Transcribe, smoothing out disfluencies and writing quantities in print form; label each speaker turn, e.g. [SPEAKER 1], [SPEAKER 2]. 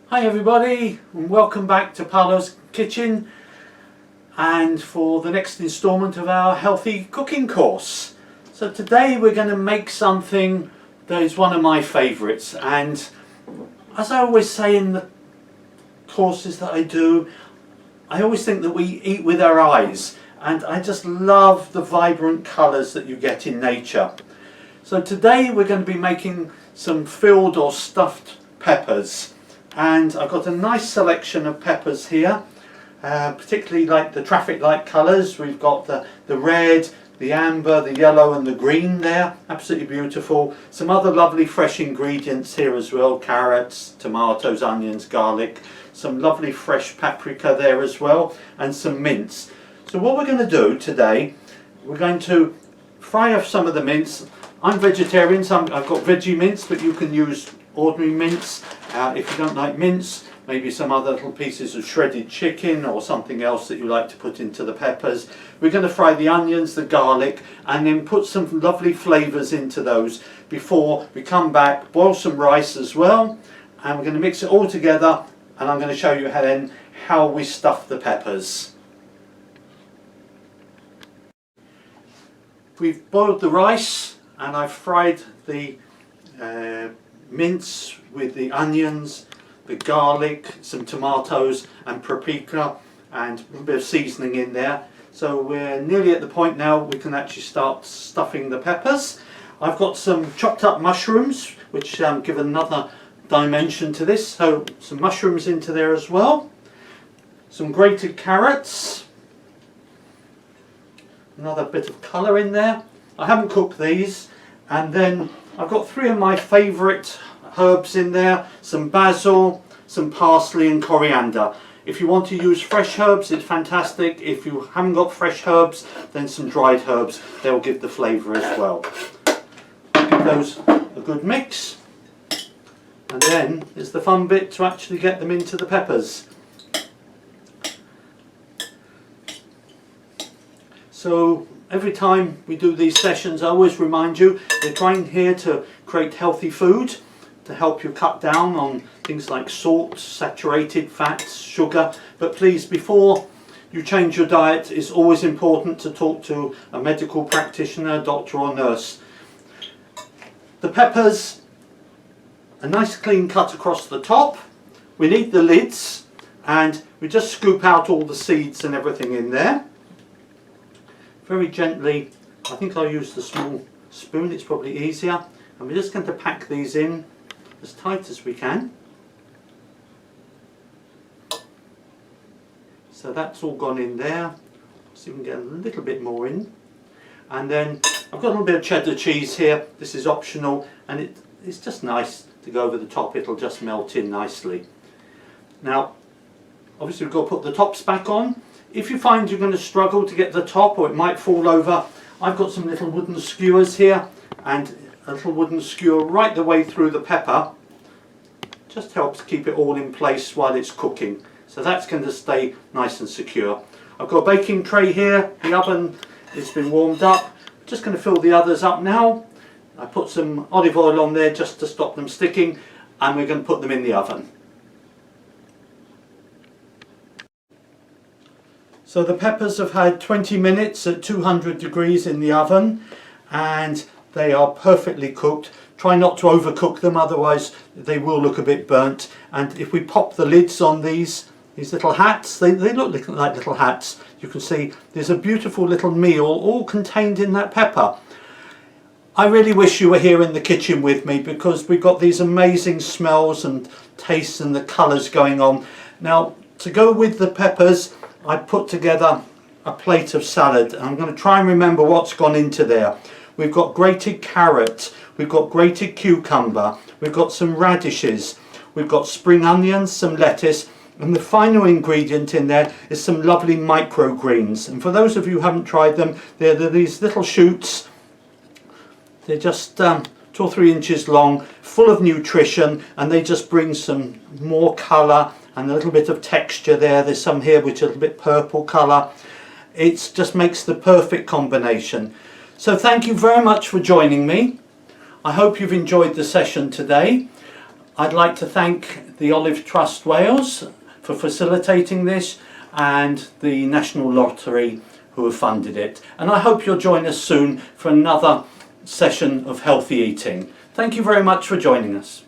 [SPEAKER 1] Hi everybody, and welcome back to Paolo's Kitchen and for the next instalment of our healthy cooking course. So today we're going to make something that is one of my favourites, and as I always say in the courses that I do, I always think that we eat with our eyes, and I just love the vibrant colours that you get in nature. So today we're going to be making some filled or stuffed peppers. And I've got a nice selection of peppers here, particularly like the traffic light colours. We've got the red, the amber, the yellow and the green there, absolutely beautiful. Some other lovely fresh ingredients here as well, carrots, tomatoes, onions, garlic, some lovely fresh paprika there as well, and some mince. So what we're going to do today, we're going to fry off some of the mince. I'm vegetarian, so I've got veggie mince, but you can use ordinary mince. If you don't like mince, maybe some other little pieces of shredded chicken or something else that you like to put into the peppers. We're going to fry the onions, the garlic, and then put some lovely flavours into those before we come back, boil some rice as well, and we're going to mix it all together, and I'm going to show you how we stuff the peppers. We've boiled the rice and I've fried the mince with the onions, the garlic, some tomatoes and paprika, and a little bit of seasoning in there. So we're nearly at the point now we can actually start stuffing the peppers. I've got some chopped up mushrooms which give another dimension to this, so some mushrooms into there as well. Some grated carrots, another bit of colour in there. I haven't cooked these, and then I've got three of my favourite herbs in there, some basil, some parsley and coriander. If you want to use fresh herbs, it's fantastic. If you haven't got fresh herbs, then some dried herbs, they'll give the flavour as well. Give those a good mix, and then is the fun bit to actually get them into the peppers. So every time we do these sessions, I always remind you, we're trying here to create healthy food to help you cut down on things like salt, saturated fats, sugar. But please, before you change your diet, it's always important to talk to a medical practitioner, doctor or nurse. The peppers, a nice clean cut across the top. We need the lids, and we just scoop out all the seeds and everything in there. Very gently, I think I'll use the small spoon, it's probably easier. And we're just going to pack these in as tight as we can. So that's all gone in there. See if we can get a little bit more in. And then I've got a little bit of cheddar cheese here. This is optional, and it's just nice to go over the top. It'll just melt in nicely. Now, obviously we've got to put the tops back on. If you find you're going to struggle to get the top, or it might fall over, I've got some little wooden skewers here, and a little wooden skewer right the way through the pepper just helps keep it all in place while it's cooking. So that's going to stay nice and secure. I've got a baking tray here. The oven has been warmed up. Just going to fill the others up now. I put some olive oil on there just to stop them sticking, and we're going to put them in the oven. So the peppers have had 20 minutes at 200 degrees in the oven, and they are perfectly cooked. Try not to overcook them, otherwise they will look a bit burnt. And if we pop the lids on these little hats, they look like little hats. You can see there's a beautiful little meal all contained in that pepper. I really wish you were here in the kitchen with me, because we've got these amazing smells and tastes and the colours going on. Now, to go with the peppers, I put together a plate of salad, and I'm going to try and remember what's gone into there. We've got grated carrot, we've got grated cucumber, we've got some radishes, we've got spring onions, some lettuce, and the final ingredient in there is some lovely microgreens. And for those of you who haven't tried them, they're these little shoots. They're just 2 or 3 inches long, full of nutrition, and they just bring some more colour and a little bit of texture there. There's some here which are a little bit purple colour. It just makes the perfect combination. So thank you very much for joining me. I hope you've enjoyed the session today. I'd like to thank the Olive Trust Wales for facilitating this and the National Lottery who have funded it. And I hope you'll join us soon for another session of healthy eating. Thank you very much for joining us.